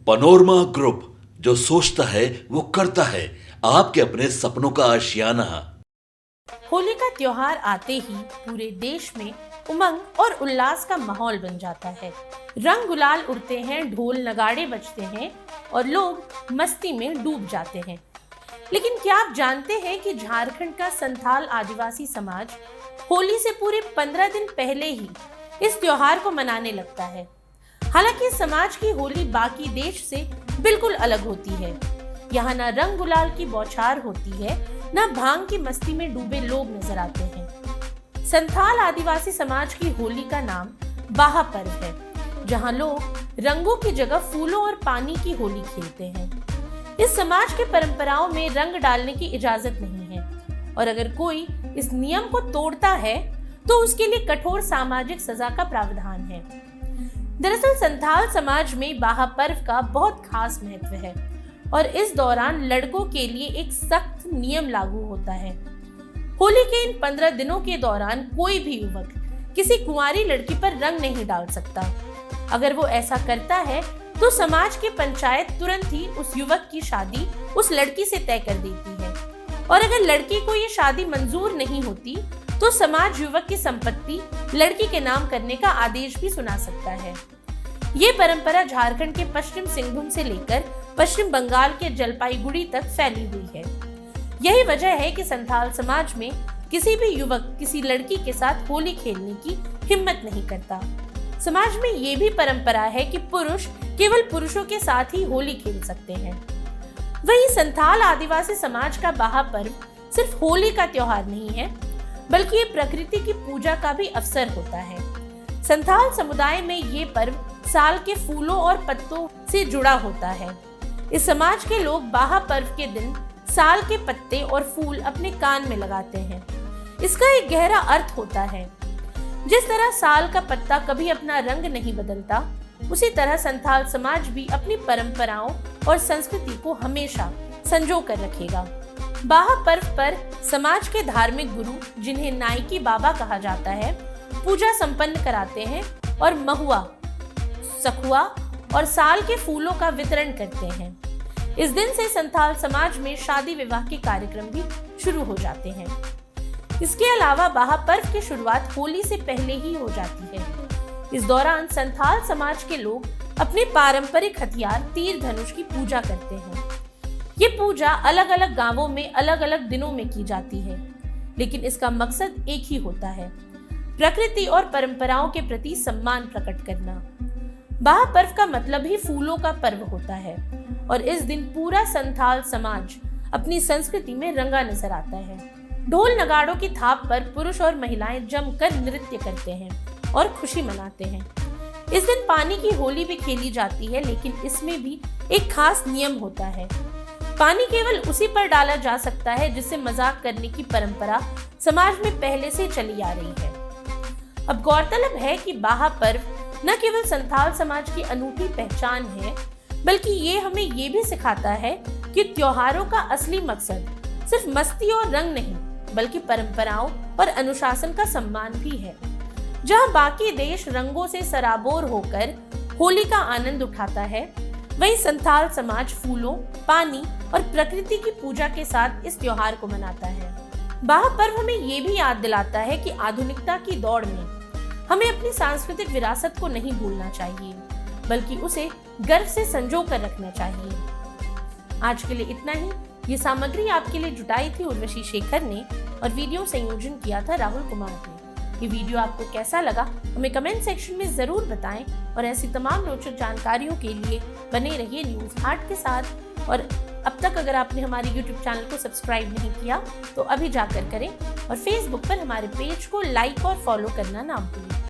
Panorama group, जो सोचता है वो करता है। आपके अपने सपनों का आशियाना। होली का त्योहार आते ही पूरे देश में उमंग और उल्लास का माहौल बन जाता है। रंग गुलाल उड़ते हैं, ढोल नगाड़े बजते हैं और लोग मस्ती में डूब जाते हैं। लेकिन क्या आप जानते हैं कि झारखंड का संथाल आदिवासी समाज होली से पूरे 15 दिन पहले ही इस त्योहार को मनाने लगता है। हालांकि इस समाज की होली बाकी देश से बिल्कुल अलग होती है। यहाँ न रंग गुलाल की बौछार होती है, न भांग की मस्ती में डूबे लोग नजर आते हैं। संथाल आदिवासी समाज की होली का नाम बाहा पर्व है, जहाँ लोग रंगों की जगह फूलों और पानी की होली खेलते हैं। इस समाज के परंपराओं में रंग डालने की इजाजत नहीं है और अगर कोई इस नियम को तोड़ता है तो उसके लिए कठोर सामाजिक सजा का प्रावधान है। दरअसल संथाल समाज में बाहा पर्व का बहुत खास महत्व है और इस दौरान लड़कों के लिए एक सख्त नियम लागू होता है। होली के इन 15 दिनों के दौरान कोई भी युवक किसी कुंवारी लड़की पर रंग नहीं डाल सकता। अगर वो ऐसा करता है तो समाज की पंचायत तुरंत ही उस युवक की शादी उस लड़की से तय कर देती है और अगर लड़की को ये शादी मंजूर नहीं होती तो समाज युवक की संपत्ति लड़की के नाम करने का आदेश भी सुना सकता है। ये परंपरा झारखंड के पश्चिम सिंहभूम से लेकर पश्चिम बंगाल के जलपाईगुड़ी तक फैली हुई है। यही वजह है कि संथाल समाज में किसी भी युवक किसी लड़की के साथ होली खेलने की हिम्मत नहीं करता। समाज में ये भी परंपरा है कि पुरुष केवल पुरुषों के साथ ही होली खेल सकते हैं। वहीं संथाल आदिवासी समाज का बाहा पर्व सिर्फ होली का त्योहार नहीं है, बल्कि ये प्रकृति की पूजा का भी अवसर होता है। संथाल समुदाय में ये पर्व साल के फूलों और पत्तों से जुड़ा होता है। इस समाज के लोग बाहा पर्व के दिन साल के पत्ते और फूल अपने कान में लगाते हैं। इसका एक गहरा अर्थ होता है। जिस तरह साल का पत्ता कभी अपना रंग नहीं बदलता, उसी तरह संथाल समाज भी अपनी परंपराओं और संस्कृति को हमेशा संजो कर रखेगा। बाहा पर्व पर समाज के धार्मिक गुरु, जिन्हें नाइकी बाबा कहा जाता है, पूजा संपन्न कराते हैं और महुआ, सखुआ और साल के फूलों का वितरण करते हैं। इस दिन से संथाल समाज में शादी विवाह के कार्यक्रम भी शुरू हो जाते हैं। इसके अलावा बाहा पर्व की शुरुआत होली से पहले ही हो जाती है। इस दौरान संथाल समाज के लोग अपने पारंपरिक हथियार तीर धनुष की पूजा करते हैं। ये पूजा अलग अलग गांवों में अलग अलग दिनों में की जाती है, लेकिन इसका मकसद एक ही होता है, प्रकृति और परंपराओं के प्रति सम्मान प्रकट करना। बाहा पर्व का मतलब ही फूलों का पर्व होता है और इस दिन पूरा संथाल समाज अपनी संस्कृति में रंगा नजर आता है। ढोल नगाड़ों की थाप पर पुरुष और महिलाएं जमकर नृत्य करते हैं और खुशी मनाते हैं। इस दिन पानी की होली भी खेली जाती है, लेकिन इसमें भी एक खास नियम होता है। पानी केवल उसी पर डाला जा सकता है जिससे मजाक करने की परंपरा समाज में पहले से चली आ रही है। अब गौरतलब है कि बाहा पर्व न केवल संथाल समाज की अनूठी पहचान है, बल्कि ये हमें ये भी सिखाता है कि त्योहारों का असली मकसद सिर्फ मस्ती और रंग नहीं, बल्कि परंपराओं और अनुशासन का सम्मान भी है। जहां बाकी देश रंगों से सराबोर होकर होली का आनंद उठाता है, वहीं संथाल समाज फूलों, पानी और प्रकृति की पूजा के साथ इस त्योहार को मनाता है। बाहा पर्व हमें ये भी याद दिलाता है कि आधुनिकता की दौड़ में हमें अपनी सांस्कृतिक विरासत को नहीं भूलना चाहिए, बल्कि उसे गर्व से संजो कर रखना चाहिए। आज के लिए इतना ही। ये सामग्री आपके लिए जुटाई थी उर्वशी शेखर ने और वीडियो संयोजन किया था राहुल कुमार ने। ये वीडियो आपको कैसा लगा हमें कमेंट सेक्शन में जरूर बताएं और ऐसी तमाम रोचक जानकारियों के लिए बने रहिए न्यूज़ हाट के साथ। और अब तक अगर आपने हमारे YouTube चैनल को सब्सक्राइब नहीं किया तो अभी जाकर करें और Facebook पर हमारे पेज को लाइक और फॉलो करना ना भूलें।